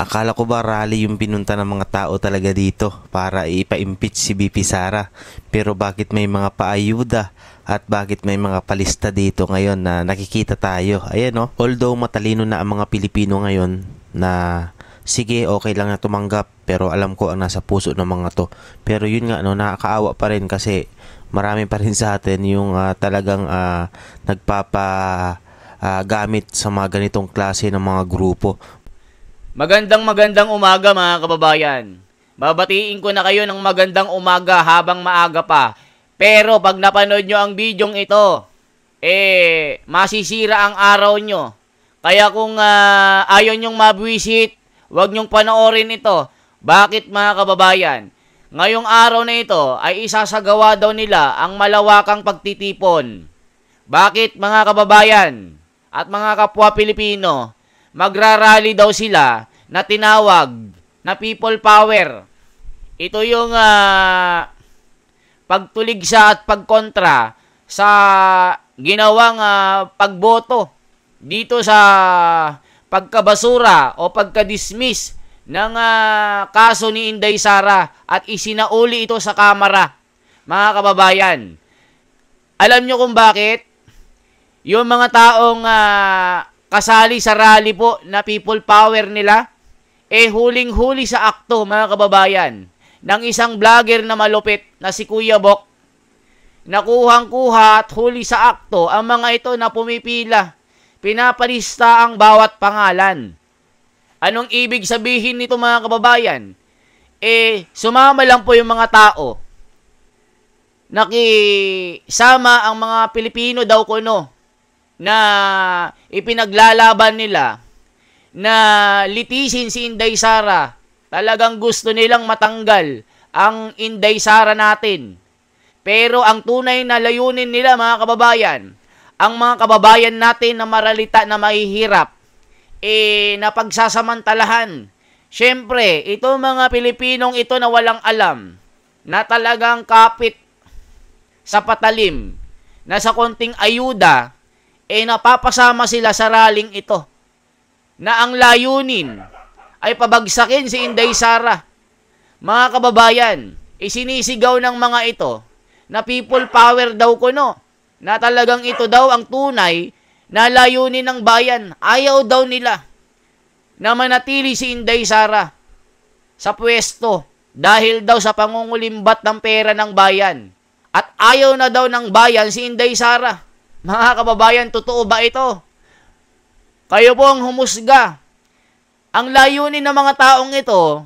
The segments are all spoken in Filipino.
Akala ko ba rally yung pinunta ng mga tao talaga dito para ipa-impeach si VP Sara? Pero bakit may mga paayuda at bakit may mga palista dito ngayon na nakikita tayo? Ayan no, although matalino na ang mga Pilipino ngayon na sige okay lang na tumanggap pero alam ko ang nasa puso ng mga to. Pero yun nga no, nakakaawa pa rin kasi marami pa rin sa atin yung talagang gamit sa mga ganitong klase ng mga grupo. Magandang umaga mga kababayan. Babatiin ko na kayo ng magandang umaga habang maaga pa. Pero pag napanood nyo ang bidyong ito, masisira ang araw nyo. Kaya kung ayaw nyong mabwisit, huwag nyong panoorin ito. Bakit mga kababayan? Ngayong araw na ito ay isasagawa daw nila ang malawakang pagtitipon. Bakit mga kababayan at mga kapwa Pilipino? Magrarally daw sila na tinawag na people power. Ito yung pagtuligsa at pagkontra sa ginawang pagboto dito sa pagkabasura o pagkadismiss ng kaso ni Inday Sara at isinauli ito sa Kamara. Mga kababayan, alam nyo kung bakit? Yung mga taong kasali sa rally po na people power nila, huling-huli sa akto mga kababayan ng isang vlogger na malupit na si Kuya Bok. Nakuhang-kuha at huli sa akto ang mga ito na pumipila. Pinapalista ang bawat pangalan. Anong ibig sabihin nito mga kababayan? Sumama lang po yung mga tao. Nakisama ang mga Pilipino daw kuno na ipinaglalaban nila na litisin si Inday Sara. Talagang gusto nilang matanggal ang Inday Sara natin. Pero ang tunay na layunin nila mga kababayan, ang mga kababayan natin na maralita na mahihirap, na pagsasamantalahan. Siyempre, ito mga Pilipinong ito na walang alam, na talagang kapit sa patalim, na sa konting ayuda, napapasama sila sa rallying ito na ang layunin ay pabagsakin si Inday Sara. Mga kababayan, isinisigaw ng mga ito na people power daw kuno, na talagang ito daw ang tunay na layunin ng bayan. Ayaw daw nila na manatili si Inday Sara sa pwesto dahil daw sa pangungulimbat ng pera ng bayan. At ayaw na daw ng bayan si Inday Sara. Mga kababayan, totoo ba ito? Kayo po ang humusga. Ang layunin ng mga taong ito,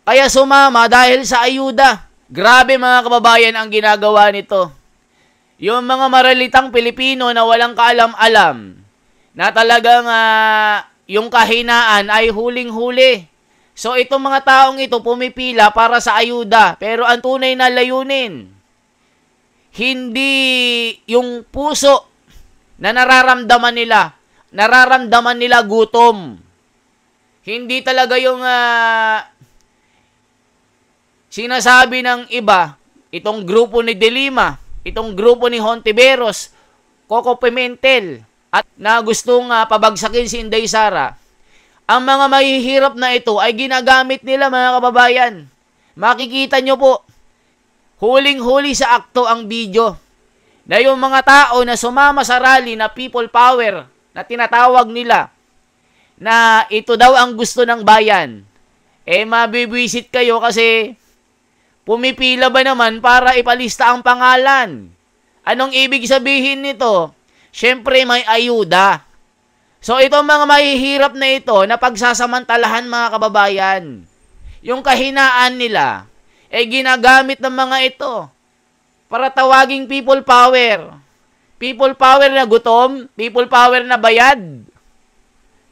kaya sumama dahil sa ayuda. Grabe mga kababayan ang ginagawa nito. Yung mga maralitang Pilipino na walang kaalam-alam, na talagang yung kahinaan ay huling-huli. So itong mga taong ito pumipila para sa ayuda, pero ang tunay na layunin, hindi yung puso na nararamdaman nila gutom. Hindi talaga yung sinasabi ng iba, itong grupo ni De Lima, itong grupo ni Hontiveros, Coco Pimentel, at na gustong pabagsakin si Inday Sara. Ang mga mahihirap na ito ay ginagamit nila mga kababayan. Makikita nyo po, huling-huli sa akto ang video na yung mga tao na sumama sa rally na people power na tinatawag nila na ito daw ang gusto ng bayan. Mabibwisit kayo kasi pumipila ba naman para ipalista ang pangalan? Anong ibig sabihin nito? Siyempre may ayuda. So itong mga mahihirap na ito na pagsasamantalahan mga kababayan, yung kahinaan nila, ginagamit ng mga ito para tawaging people power. People power na gutom, people power na bayad.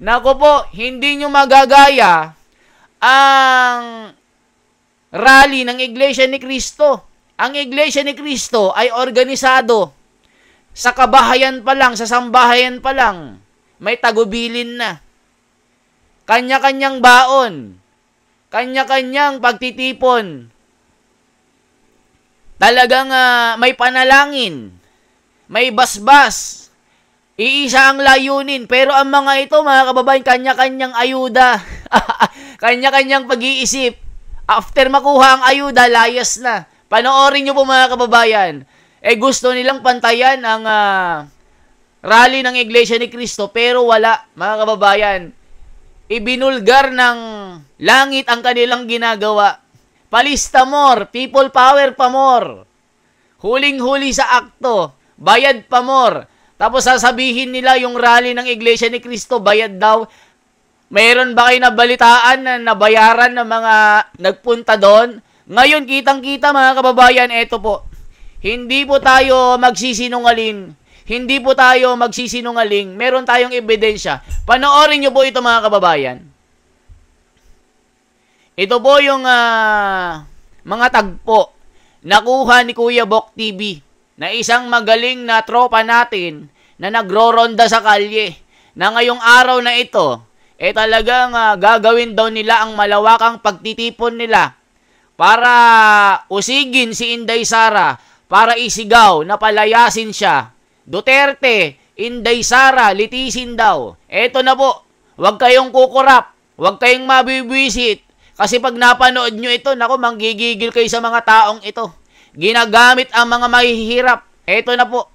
Naku po, hindi nyo magagaya ang rally ng Iglesia ni Cristo. Ang Iglesia ni Cristo ay organisado. Sa kabahayan pa lang, sa sambahayan pa lang, may tagubilin na. Kanya-kanyang baon, kanya-kanyang pagtitipon. Talagang may panalangin, may basbas, iisa ang layunin. Pero ang mga ito, mga kababayan, kanya-kanyang ayuda. Kanya-kanyang pag-iisip. After makuha ang ayuda, layas na. Panoorin nyo po mga kababayan. Gusto nilang pantayan ang rally ng Iglesia ni Cristo, pero wala, mga kababayan. Ibinulgar ng langit ang kanilang ginagawa. Palista more, people power pa more. Huling-huli sa akto, bayad pa more. Tapos sasabihin nila yung rally ng Iglesia ni Cristo, bayad daw. Mayroon ba kayo nabalitaan na nabayaran ng mga nagpunta doon? Ngayon, kitang-kita mga kababayan, eto po. Hindi po tayo magsisinungaling. Hindi po tayo magsisinungaling. Meron tayong ebidensya. Panoorin nyo po ito mga kababayan. Ito po yung mga tagpo nakuha ni Kuya Bok TV na isang magaling na tropa natin na nagroronda sa kalye. Na ngayong araw na ito, talagang gagawin daw nila ang malawakang pagtitipon nila para usigin si Inday Sara, para isigaw na palayasin siya. Duterte, Inday Sara, litisin daw. Eto na po, huwag kayong kukurap, huwag kayong mabibwisit. Kasi pag napanood nyo ito, naku, manggigigil kayo sa mga taong ito. Ginagamit ang mga mahihirap. Eto na po.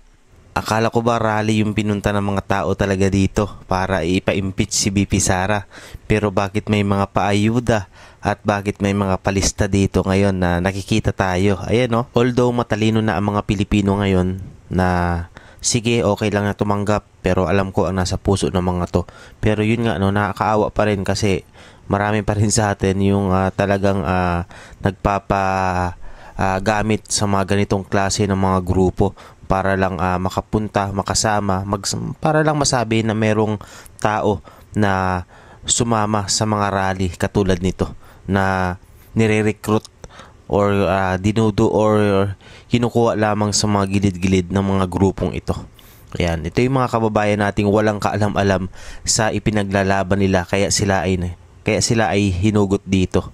Akala ko ba rally yung pinunta ng mga tao talaga dito para ipa-impeach si BP Sara? Pero bakit may mga paayuda at bakit may mga palista dito ngayon na nakikita tayo? Ayan no, although matalino na ang mga Pilipino ngayon na sige, okay lang na tumanggap, pero alam ko ang nasa puso ng mga to. Pero yun nga, no, nakakaawa pa rin kasi marami pa rin sa atin yung talagang gamit sa mga ganitong klase ng mga grupo para lang makapunta, makasama, para lang masabi na merong tao na sumama sa mga rally katulad nito na nire-recruit or dinudo or kinukuha lamang sa mga gilid-gilid ng mga grupong ito. Ayan, ito yung mga kababayan nating walang kaalam-alam sa ipinaglalaban nila kaya sila ay hinugot dito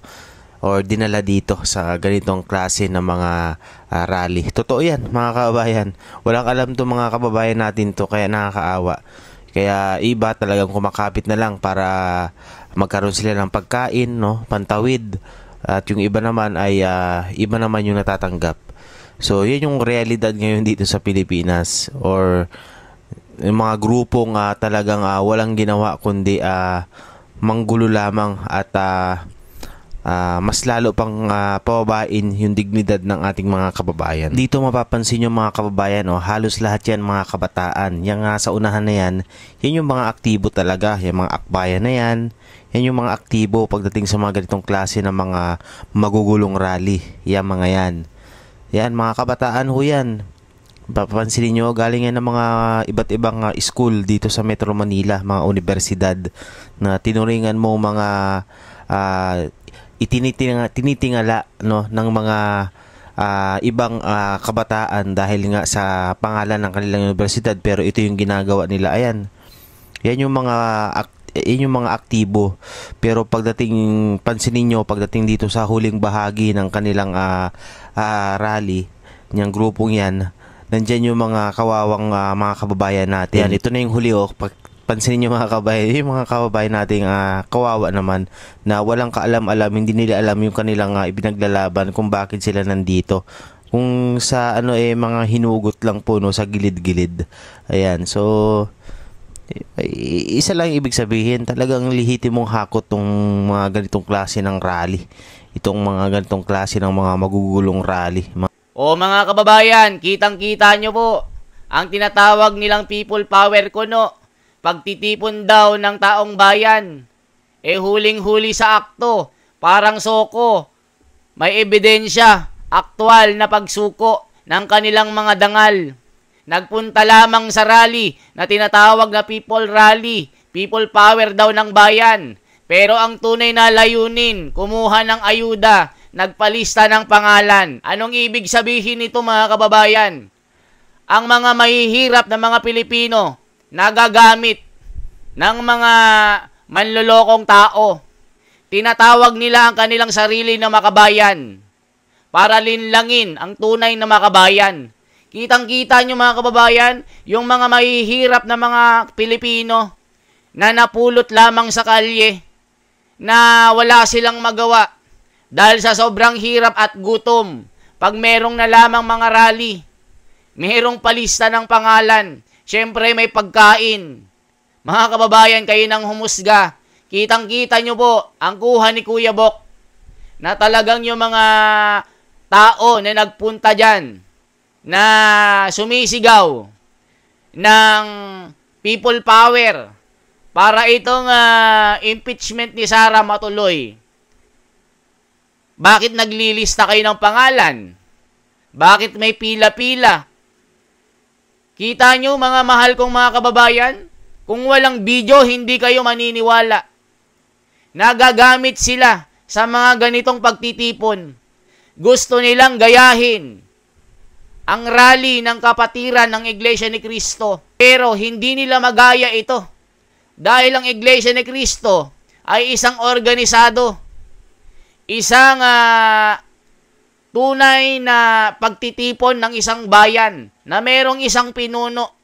or dinala dito sa ganitong klase ng mga rally. Totoo yan mga kababayan. Walang alam to mga kababayan natin to kaya nakakaawa. Kaya iba talagang kumakapit na lang para magkaroon sila ng pagkain, no, pantawid. At yung iba naman ay iba naman yung natatanggap. So yan yung realidad ngayon dito sa Pilipinas or yung mga grupong talagang walang ginawa kundi manggulo lamang at mas lalo pang pababain yung dignidad ng ating mga kababayan. Dito mapapansin yung mga kababayan, halos lahat yan mga kabataan. Yung sa unahan na yan yung mga aktibo talaga, yung mga akbayan na yan yung mga aktibo pagdating sa mga ganitong klase ng mga magugulong rally. Yan mga yan. Yan mga kabataan ho yan. Papansinin nyo, galing yan ng mga iba't ibang school dito sa Metro Manila, mga universidad na tinuringan mo mga tinitingala no ng mga ibang kabataan dahil nga sa pangalan ng kanilang universidad, pero ito yung ginagawa nila. Ayan. Yan yung mga aktibo. Pero pansinin nyo, pagdating dito sa huling bahagi ng kanilang rally, niyang grupong yan, nandyan yung mga kawawang mga kababayan natin. Yan, ito na yung huli. Pansinin nyo mga kababayan, yung mga kababayan nating kawawa naman na walang kaalam-alam, hindi nila alam yung kanilang ibinaglalaban kung bakit sila nandito. Kung sa mga hinugot lang po no, sa gilid-gilid. Ayan, so isa lang ibig sabihin, talagang lihitimong hakot tong mga ganitong klase ng rally. Itong mga ganitong klase ng mga magugulong rally. O mga kababayan, kitang-kita nyo po ang tinatawag nilang people power kuno. Pagtitipon daw ng taong bayan. Huling-huli sa akto, parang soko. May ebidensya, aktwal na pagsuko ng kanilang mga dangal. Nagpunta lamang sa rally na tinatawag na people rally, people power daw ng bayan. Pero ang tunay na layunin, kumuha ng ayuda, nagpalista ng pangalan. Anong ibig sabihin nito mga kababayan? Ang mga mahihirap na mga Pilipino, nagagamit ng mga manlolokong tao. Tinatawag nila ang kanilang sarili na makabayan para linlangin ang tunay na makabayan. Kitang-kita nyo mga kababayan, yung mga mahihirap na mga Pilipino na napulot lamang sa kalye, na wala silang magawa dahil sa sobrang hirap at gutom. Pag merong na lamang mga rally, merong palista ng pangalan, syempre may pagkain. Mga kababayan, kayo nang humusga. Kitang-kita nyo po ang kuha ni Kuya Bok na talagang yung mga tao na nagpunta dyan na sumisigaw ng people power para itong impeachment ni Sara matuloy. Bakit naglilista kayo ng pangalan? Bakit may pila-pila? Kita nyo mga mahal kong mga kababayan, kung walang video, hindi kayo maniniwala. Nagagamit sila sa mga ganitong pagtitipon. Gusto nilang gayahin ang rally ng kapatiran ng Iglesia ni Cristo. Pero hindi nila magaya ito. Dahil ang Iglesia ni Cristo ay isang organisado. Isang tunay na pagtitipon ng isang bayan na merong isang pinuno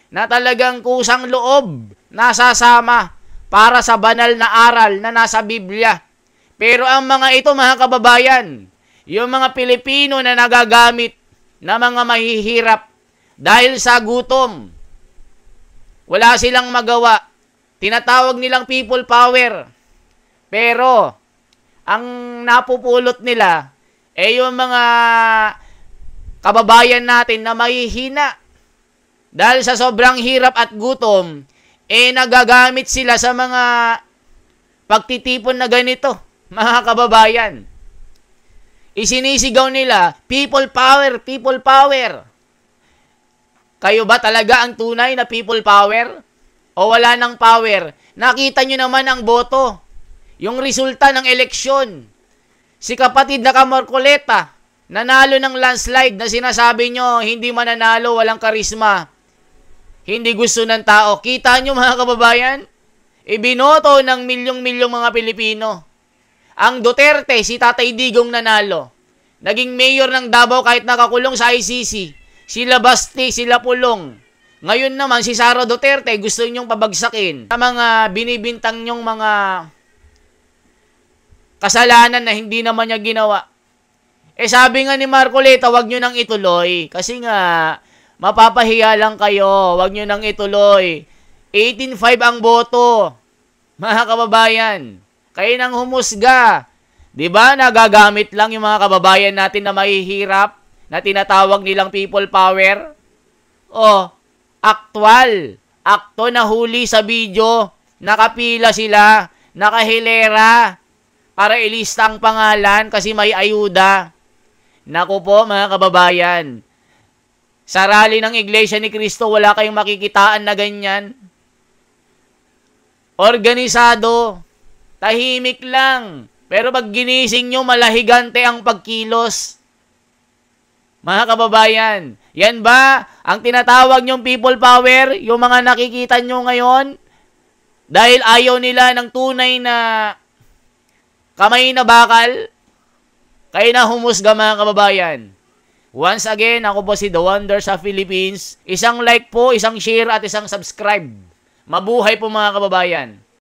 na talagang kusang loob nasasama para sa banal na aral na nasa Biblia. Pero ang mga ito, mga kababayan, yung mga Pilipino na nagagamit na mga mahihirap dahil sa gutom, wala silang magawa, tinatawag nilang people power. Pero ang napupulot nila yung mga kababayan natin na mahihina dahil sa sobrang hirap at gutom, nagagamit sila sa mga pagtitipon na ganito, mga kababayan. Isinisigaw nila, people power, people power. Kayo ba talaga ang tunay na people power? O wala ng power? Nakita nyo naman ang boto, yung resulta ng eleksyon. Si kapatid na Kamorcoleta, nanalo ng landslide na sinasabi nyo, hindi mananalo, walang karisma. Hindi gusto ng tao. Kita nyo mga kababayan? Ibinoto ng milyong-milyong mga Pilipino. Ang Duterte, si Tatay Digong nanalo. Naging mayor ng Davao kahit nakakulong sa ICC. Sila Basti, sila Pulong. Ngayon naman, si Sara Duterte, gusto nyong pabagsakin sa mga binibintang nyong mga kasalanan na hindi naman niya ginawa. Sabi nga ni Marcoleta, wag nyo nang ituloy. Kasi nga, mapapahiya lang kayo. Wag nyo nang ituloy. 18.5 ang boto. Mga kababayan, kayo nang humusga. Diba? Nagagamit lang yung mga kababayan natin na mahihirap, na tinatawag nilang people power. Aktual. Akto na huli sa video. Nakapila sila. Nakahilera. Para ilista ang pangalan kasi may ayuda. Naku po mga kababayan. Sa rally ng Iglesia ni Cristo, wala kayong makikitaan na ganyan. Organisado. Tahimik lang. Pero pag ginising nyo, malahigante ang pagkilos. Mga kababayan, yan ba ang tinatawag nyong people power? Yung mga nakikita nyo ngayon? Dahil ayaw nila ng tunay na kamay na bakal? Kayo na humusga mga kababayan. Once again, ako po si The Wonder sa Philippines. Isang like po, isang share at isang subscribe. Mabuhay po mga kababayan.